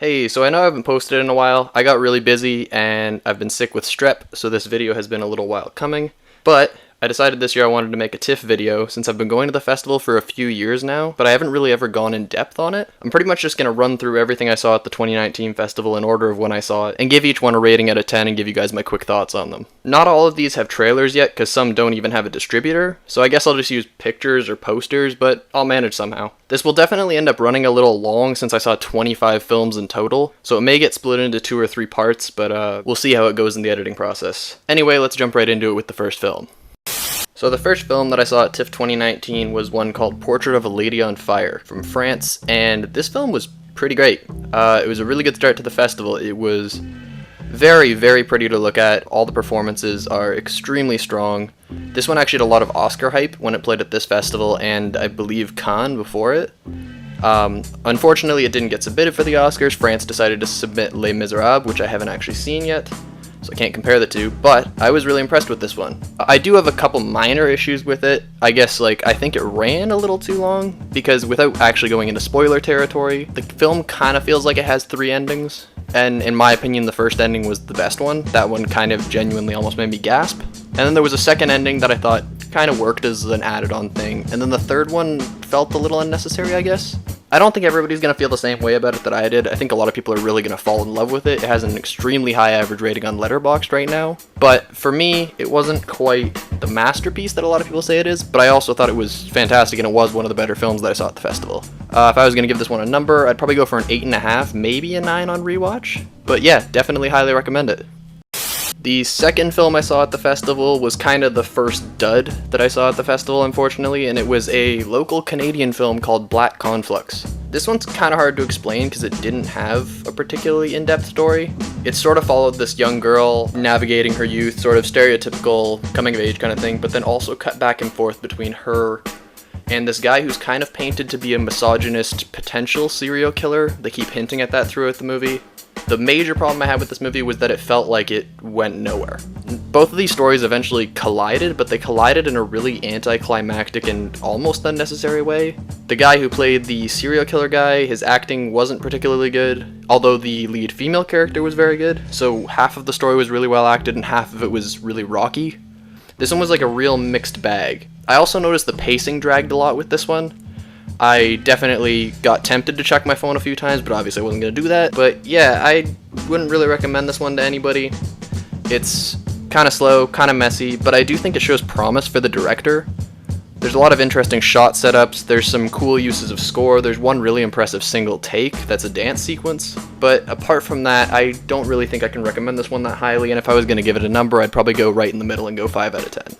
Hey, so I know I haven't posted in a while. I got really busy and I've been sick with strep, so this video has been a little while coming. But I decided this year I wanted to make a TIFF video since I've been going to the festival for a few years now, but I haven't really ever gone in depth on it. I'm pretty much just going to run through everything I saw at the 2019 festival in order of when I saw it, and give each one a rating out of 10 and give you guys my quick thoughts on them. Not all of these have trailers yet, because some don't even have a distributor, so I guess I'll just use pictures or posters, but I'll manage somehow. This will definitely end up running a little long since I saw 25 films in total, so it may get split into 2 or 3 parts, but we'll see how it goes in the editing process. Anyway, let's jump right into it with the first film. So the first film that I saw at TIFF 2019 was one called Portrait of a Lady on Fire from France, and this film was pretty great. It was a really good start to the festival. It was very, very pretty to look at. All the performances are extremely strong. This one actually had a lot of Oscar hype when it played at this festival, and I believe Cannes before it. Unfortunately, it didn't get submitted for the Oscars. France decided to submit Les Miserables, which I haven't actually seen yet, so I can't compare the two, but I was really impressed with this one. I do have a couple minor issues with it. I guess, I think it ran a little too long, because without actually going into spoiler territory, the film kind of feels like it has 3 endings, and in my opinion, the first ending was the best one. That one kind of genuinely almost made me gasp. And then there was a second ending that I thought kind of worked as an added-on thing, and then the third one felt a little unnecessary, I guess. I don't think everybody's going to feel the same way about it that I did. I think a lot of people are really going to fall in love with it. It has an extremely high average rating on Letterboxd right now. But for me, it wasn't quite the masterpiece that a lot of people say it is, but I also thought it was fantastic, and it was one of the better films that I saw at the festival. If I was going to give this one a number, I'd probably go for an 8.5, maybe a 9 on rewatch. But yeah, definitely highly recommend it. The second film I saw at the festival was kind of the first dud that I saw at the festival, unfortunately, and it was a local Canadian film called Black Conflux. This one's kind of hard to explain because it didn't have a particularly in-depth story. It sort of followed this young girl navigating her youth, sort of stereotypical coming-of-age kind of thing, but then also cut back and forth between her and this guy who's kind of painted to be a misogynist potential serial killer. They keep hinting at that throughout the movie. The major problem I had with this movie was that it felt like it went nowhere. Both of these stories eventually collided, but they collided in a really anticlimactic and almost unnecessary way. The guy who played the serial killer guy, his acting wasn't particularly good, although the lead female character was very good, so half of the story was really well acted and half of it was really rocky. This one was like a real mixed bag. I also noticed the pacing dragged a lot with this one. I definitely got tempted to check my phone a few times, but obviously I wasn't going to do that. But yeah, I wouldn't really recommend this one to anybody. It's kind of slow, kind of messy, but I do think it shows promise for the director. There's a lot of interesting shot setups, there's some cool uses of score, there's one really impressive single take that's a dance sequence. But apart from that, I don't really think I can recommend this one that highly, and if I was going to give it a number, I'd probably go right in the middle and go 5 out of 10.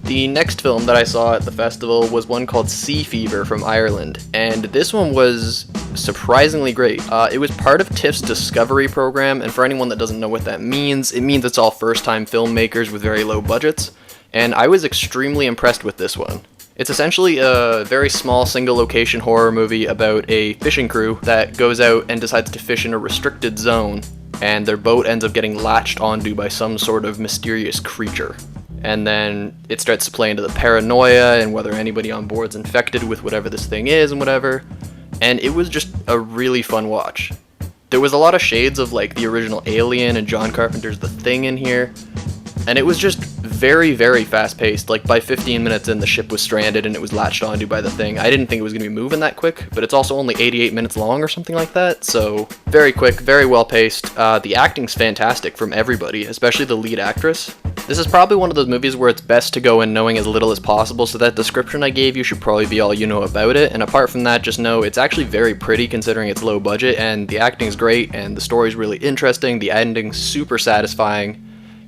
The next film that I saw at the festival was one called Sea Fever from Ireland, and this one was surprisingly great. It was part of TIFF's Discovery program, and for anyone that doesn't know what that means, it means it's all first-time filmmakers with very low budgets, and I was extremely impressed with this one. It's essentially a very small single-location horror movie about a fishing crew that goes out and decides to fish in a restricted zone, and their boat ends up getting latched onto by some sort of mysterious creature. And then it starts to play into the paranoia and whether anybody on board's infected with whatever this thing is and whatever. And it was just a really fun watch. There was a lot of shades of the original Alien and John Carpenter's The Thing in here. And it was just very, very fast-paced. By 15 minutes in, the ship was stranded and it was latched onto by the thing. I didn't think it was going to be moving that quick, but it's also only 88 minutes long or something like that, so very quick, very well-paced. The acting's fantastic from everybody, especially the lead actress. This is probably one of those movies where it's best to go in knowing as little as possible, so that description I gave you should probably be all you know about it, and apart from that, just know it's actually very pretty considering it's low budget, and the acting's great, and the story's really interesting, the ending's super satisfying.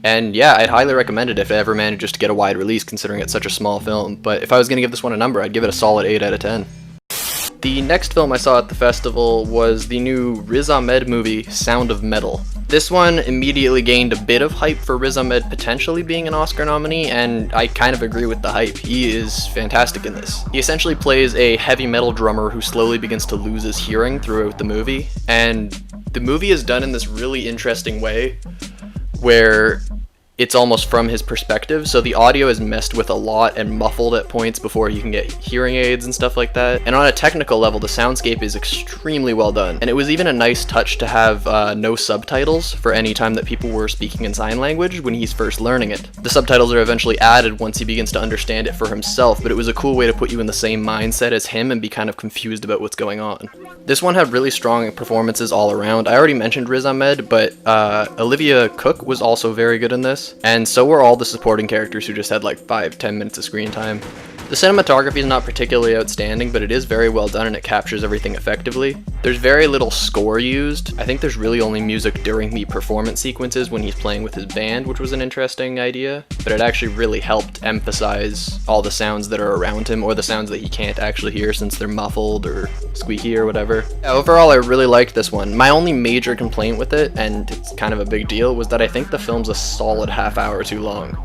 And yeah, I'd highly recommend it if it ever manages to get a wide release considering it's such a small film, but if I was going to give this one a number, I'd give it a solid 8 out of 10. The next film I saw at the festival was the new Riz Ahmed movie, Sound of Metal. This one immediately gained a bit of hype for Riz Ahmed potentially being an Oscar nominee, and I kind of agree with the hype. He is fantastic in this. He essentially plays a heavy metal drummer who slowly begins to lose his hearing throughout the movie, and the movie is done in this really interesting way where it's almost from his perspective, so the audio is messed with a lot and muffled at points before you can get hearing aids and stuff like that. And on a technical level, the soundscape is extremely well done. And it was even a nice touch to have no subtitles for any time that people were speaking in sign language when he's first learning it. The subtitles are eventually added once he begins to understand it for himself, but it was a cool way to put you in the same mindset as him and be kind of confused about what's going on. This one had really strong performances all around. I already mentioned Riz Ahmed, but Olivia Cook was also very good in this. And so were all the supporting characters who just had like 5-10 minutes of screen time. The cinematography is not particularly outstanding, but it is very well done and it captures everything effectively. There's very little score used. I think there's really only music during the performance sequences when he's playing with his band, which was an interesting idea, but it actually really helped emphasize all the sounds that are around him, or the sounds that he can't actually hear since they're muffled or squeaky or whatever. Yeah, overall, I really liked this one. My only major complaint with it, and it's kind of a big deal, was that I think the film's a solid half hour too long.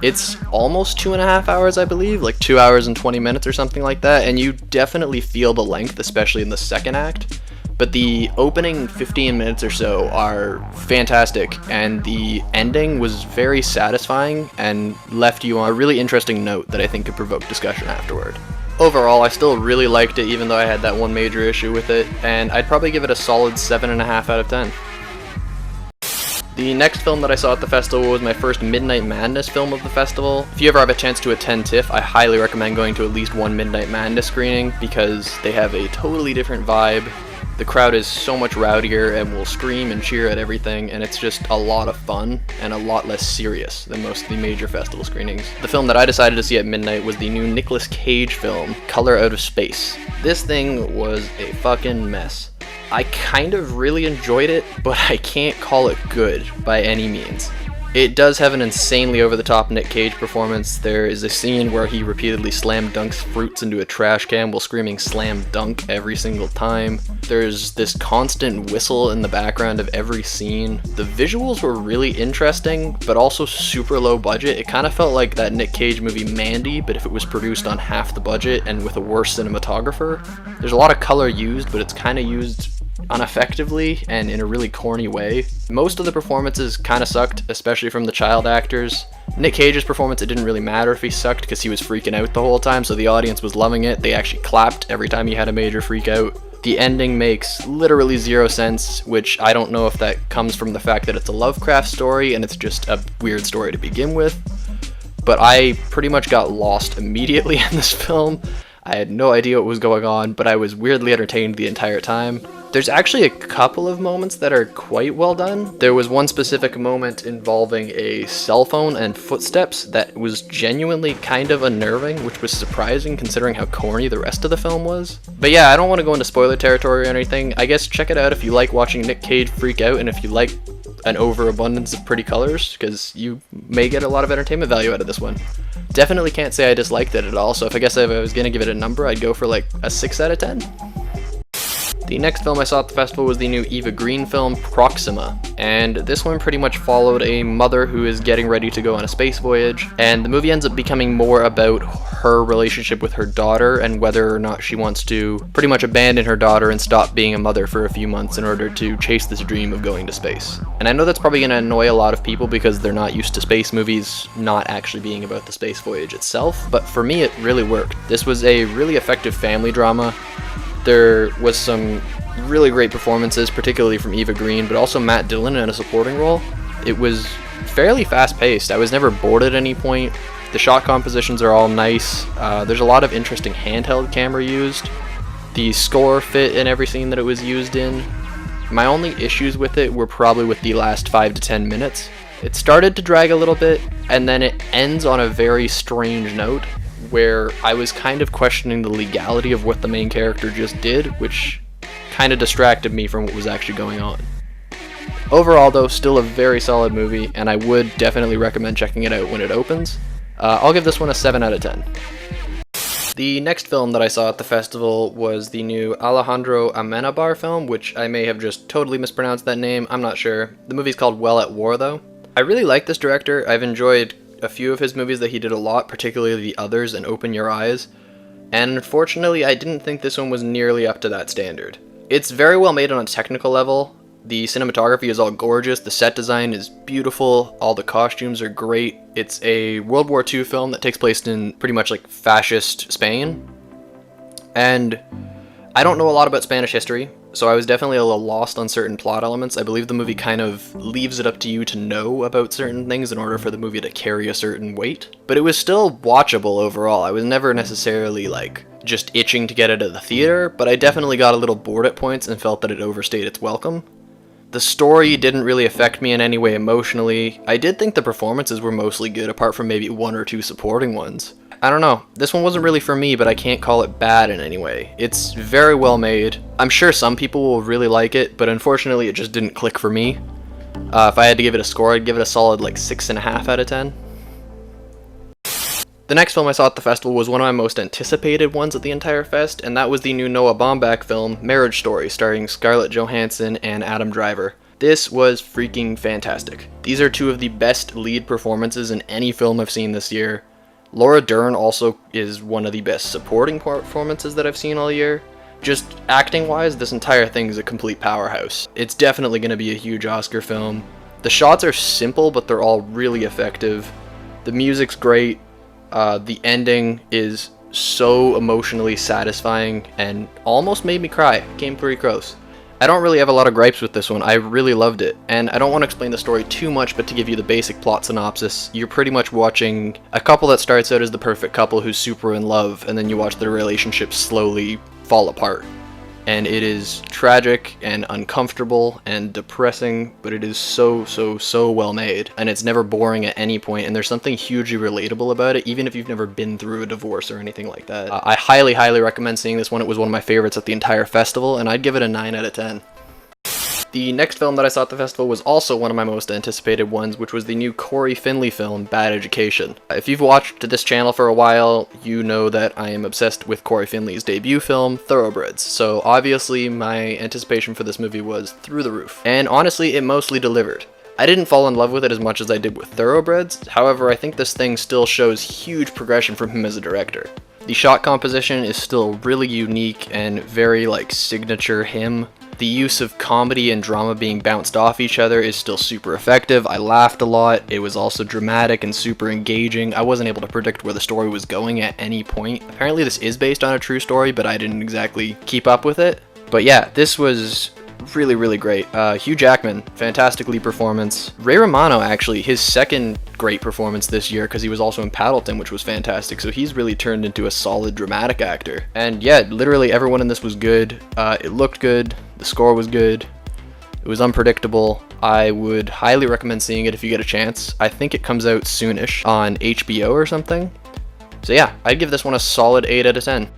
It's almost 2.5 hours, I believe, like 2 hours and 20 minutes or something like that, and you definitely feel the length, especially in the second act. But the opening 15 minutes or so are fantastic, and the ending was very satisfying and left you on a really interesting note that I think could provoke discussion afterward. Overall, I still really liked it, even though I had that one major issue with it, and I'd probably give it a solid 7.5 out of 10. The next film that I saw at the festival was my first Midnight Madness film of the festival. If you ever have a chance to attend TIFF, I highly recommend going to at least one Midnight Madness screening because they have a totally different vibe. The crowd is so much rowdier and will scream and cheer at everything, and it's just a lot of fun and a lot less serious than most of the major festival screenings. The film that I decided to see at midnight was the new Nicolas Cage film, Color Out of Space. This thing was a fucking mess. I kind of really enjoyed it, but I can't call it good by any means. It does have an insanely over-the-top Nick Cage performance. There is a scene where he repeatedly slam dunks fruits into a trash can while screaming slam dunk every single time. There's this constant whistle in the background of every scene. The visuals were really interesting, but also super low budget. It kind of felt like that Nick Cage movie Mandy, but if it was produced on half the budget and with a worse cinematographer. There's a lot of color used, but it's kind of used ineffectively and in a really corny way. Most of the performances kind of sucked, especially from the child actors. Nick Cage's performance, it didn't really matter if he sucked because he was freaking out the whole time, so the audience was loving it. They actually clapped every time he had a major freak out. The ending makes literally zero sense, which I don't know if that comes from the fact that it's a Lovecraft story and it's just a weird story to begin with, but I pretty much got lost immediately in this film. I had no idea what was going on, but I was weirdly entertained the entire time. There's actually a couple of moments that are quite well done. There was one specific moment involving a cell phone and footsteps that was genuinely kind of unnerving, which was surprising considering how corny the rest of the film was. But yeah, I don't want to go into spoiler territory or anything. I guess check it out if you like watching Nick Cage freak out and if you like an overabundance of pretty colors, because you may get a lot of entertainment value out of this one. Definitely can't say I disliked it at all, so if I was going to give it a number, I'd go for like a 6 out of 10. The next film I saw at the festival was the new Eva Green film, Proxima, and this one pretty much followed a mother who is getting ready to go on a space voyage, and the movie ends up becoming more about her relationship with her daughter and whether or not she wants to pretty much abandon her daughter and stop being a mother for a few months in order to chase this dream of going to space. And I know that's probably going to annoy a lot of people because they're not used to space movies not actually being about the space voyage itself, but for me it really worked. This was a really effective family drama. There was some really great performances, particularly from Eva Green, but also Matt Dillon in a supporting role. It was fairly fast-paced. I was never bored at any point. The shot compositions are all nice. There's a lot of interesting handheld camera used. The score fit in every scene that it was used in. My only issues with it were probably with the last 5 to 10 minutes. It started to drag a little bit, and then it ends on a very strange note, where I was kind of questioning the legality of what the main character just did, which kind of distracted me from what was actually going on. Overall though, still a very solid movie, and I would definitely recommend checking it out when it opens. I'll give this one a 7 out of 10. The next film that I saw at the festival was the new Alejandro Amenabar film, which I may have just totally mispronounced that name, I'm not sure. The movie's called Well at War though. I really like this director. I've enjoyed a few of his movies that he did a lot, particularly The Others and Open Your Eyes, and unfortunately I didn't think this one was nearly up to that standard. It's very well made on a technical level. The cinematography is all gorgeous, the set design is beautiful, all the costumes are great. It's a World War II film that takes place in pretty much like fascist Spain. And I don't know a lot about Spanish history, so I was definitely a little lost on certain plot elements. I believe the movie kind of leaves it up to you to know about certain things in order for the movie to carry a certain weight. But it was still watchable overall. I was never necessarily like just itching to get it at the theater, but I definitely got a little bored at points and felt that it overstayed its welcome. The story didn't really affect me in any way emotionally. I did think the performances were mostly good, apart from maybe one or two supporting ones. I don't know, this one wasn't really for me, but I can't call it bad in any way. It's very well made. I'm sure some people will really like it, but unfortunately it just didn't click for me. If I had to give it a score, I'd give it a solid like 6.5 out of 10. The next film I saw at the festival was one of my most anticipated ones at the entire fest, and that was the new Noah Baumbach film, Marriage Story, starring Scarlett Johansson and Adam Driver. This was freaking fantastic. These are two of the best lead performances in any film I've seen this year. Laura Dern also is one of the best supporting performances that I've seen all year. Just acting-wise, this entire thing is a complete powerhouse. It's definitely going to be a huge Oscar film. The shots are simple, but they're all really effective. The music's great. The ending is so emotionally satisfying and almost made me cry. Came pretty close. I don't really have a lot of gripes with this one. I really loved it, and I don't want to explain the story too much, but to give you the basic plot synopsis, you're pretty much watching a couple that starts out as the perfect couple who's super in love, and then you watch their relationship slowly fall apart. And it is tragic and uncomfortable and depressing, but it is so well made, and it's never boring at any point, and there's something hugely relatable about it, even if you've never been through a divorce or anything like that. I highly recommend seeing this one. It was one of my favorites at the entire festival, and I'd give it a 9 out of 10. The next film that I saw at the festival was also one of my most anticipated ones, which was the new Corey Finley film, Bad Education. If you've watched this channel for a while, you know that I am obsessed with Corey Finley's debut film, Thoroughbreds, so obviously my anticipation for this movie was through the roof. And honestly, it mostly delivered. I didn't fall in love with it as much as I did with Thoroughbreds, however, I think this thing still shows huge progression from him as a director. The shot composition is still really unique and very like signature him. The use of comedy and drama being bounced off each other is still super effective. I laughed a lot. It was also dramatic and super engaging. I wasn't able to predict where the story was going at any point. Apparently this is based on a true story, but I didn't exactly keep up with it. But yeah, this was really great. Hugh Jackman, fantastic lead performance. Ray Romano, actually, his second great performance this year, because he was also in Paddleton, which was fantastic, so he's really turned into a solid dramatic actor. And yeah, literally everyone in this was good. It looked good, the score was good, it was unpredictable. I would highly recommend seeing it if you get a chance. I think it comes out soonish on HBO or something. So yeah, I'd give this one a solid 8 out of 10.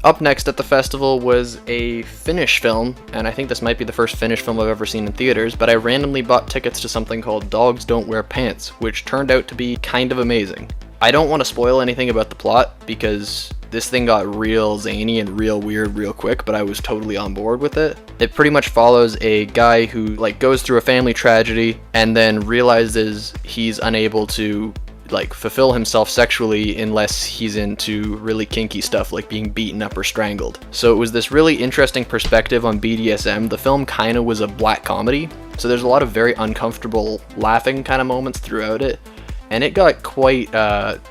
Up next at the festival was a Finnish film, and I think this might be the first Finnish film I've ever seen in theaters, but I randomly bought tickets to something called Dogs Don't Wear Pants, which turned out to be kind of amazing. I don't want to spoil anything about the plot, because this thing got real zany and real weird real quick, but I was totally on board with it. It pretty much follows a guy who like goes through a family tragedy and then realizes he's unable to like fulfill himself sexually unless he's into really kinky stuff like being beaten up or strangled. So it was this really interesting perspective on BDSM. The film kind of was a black comedy, so there's a lot of very uncomfortable laughing kind of moments throughout it, and it got quite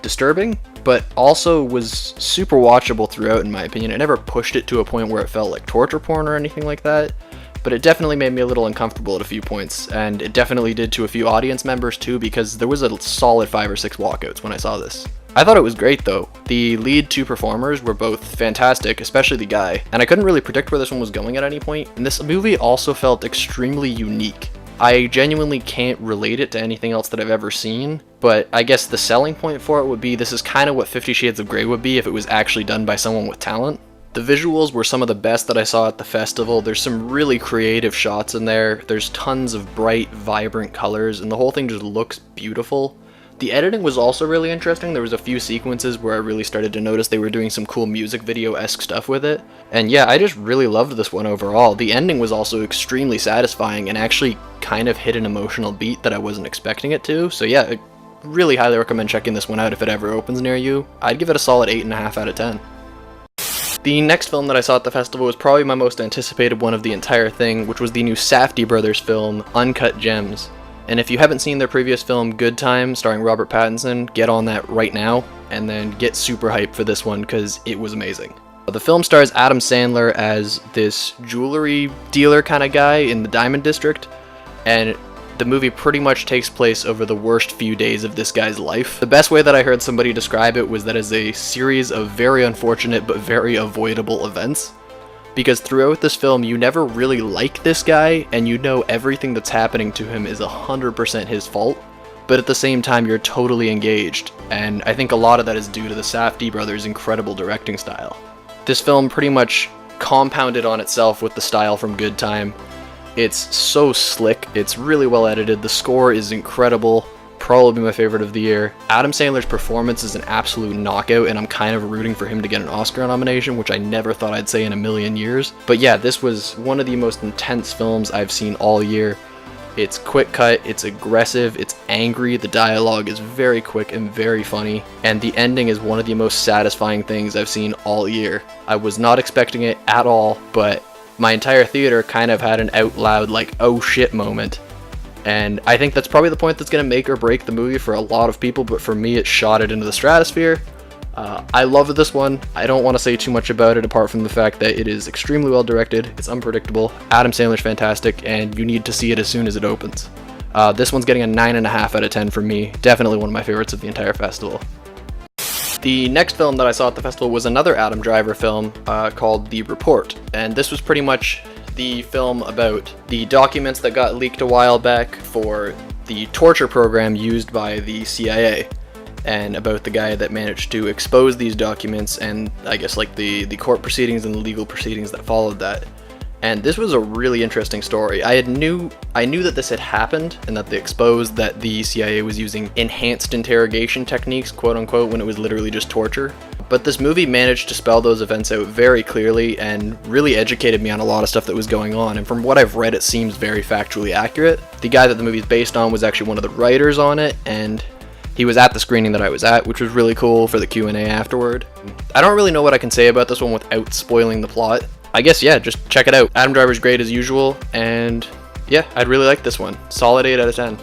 disturbing, but also was super watchable throughout in my opinion. It never pushed it to a point where it felt like torture porn or anything like that, but it definitely made me a little uncomfortable at a few points, and it definitely did to a few audience members too, because there was a solid 5 or 6 walkouts when I saw this. I thought it was great though. The lead 2 performers were both fantastic, especially the guy, and I couldn't really predict where this one was going at any point, and this movie also felt extremely unique. I genuinely can't relate it to anything else that I've ever seen, but I guess the selling point for it would be this is kind of what 50 Shades of Grey would be if it was actually done by someone with talent. The visuals were some of the best that I saw at the festival. There's some really creative shots in there. There's tons of bright, vibrant colors, and the whole thing just looks beautiful. The editing was also really interesting. There was a few sequences where I really started to notice they were doing some cool music video-esque stuff with it. And yeah, I just really loved this one overall. The ending was also extremely satisfying and actually kind of hit an emotional beat that I wasn't expecting it to. So yeah, I really highly recommend checking this one out if it ever opens near you. I'd give it a solid 8.5 out of 10. The next film that I saw at the festival was probably my most anticipated one of the entire thing, which was the new Safdie brothers film, Uncut Gems. And if you haven't seen their previous film, Good Time, starring Robert Pattinson, get on that right now, and then get super hyped for this one, because it was amazing. The film stars Adam Sandler as this jewelry dealer kind of guy in the Diamond District, and the movie pretty much takes place over the worst few days of this guy's life. The best way that I heard somebody describe it was that as a series of very unfortunate but very avoidable events. Because throughout this film, you never really like this guy, and you know everything that's happening to him is 100% his fault, but at the same time, you're totally engaged, and I think a lot of that is due to the Safdie brothers' incredible directing style. This film pretty much compounded on itself with the style from Good Time. It's so slick, it's really well edited, the score is incredible, probably my favorite of the year. Adam Sandler's performance is an absolute knockout, and I'm kind of rooting for him to get an Oscar nomination, which I never thought I'd say in a million years. But yeah, this was one of the most intense films I've seen all year. It's quick cut, it's aggressive, it's angry, the dialogue is very quick and very funny, and the ending is one of the most satisfying things I've seen all year. I was not expecting it at all, but my entire theater kind of had an out loud like oh shit moment, and I think that's probably the point that's going to make or break the movie for a lot of people, but for me it shot it into the stratosphere. I love this one. I don't want to say too much about it apart from the fact that it is extremely well directed, it's unpredictable, Adam Sandler's fantastic, and you need to see it as soon as it opens. This one's getting a 9.5 out of 10 from me, definitely one of my favorites of the entire festival. The next film that I saw at the festival was another Adam Driver film called The Report, and this was pretty much the film about the documents that got leaked a while back for the torture program used by the CIA, and about the guy that managed to expose these documents and I guess like the court proceedings and the legal proceedings that followed that. And this was a really interesting story. I knew that this had happened and that they exposed that the CIA was using enhanced interrogation techniques, quote unquote, when it was literally just torture. But this movie managed to spell those events out very clearly and really educated me on a lot of stuff that was going on. And from what I've read, it seems very factually accurate. The guy that the movie's based on was actually one of the writers on it, and he was at the screening that I was at, which was really cool for the Q&A afterward. I don't really know what I can say about this one without spoiling the plot. I guess, yeah, just check it out. Adam Driver's great as usual, and yeah, I'd really like this one. Solid 8 out of 10.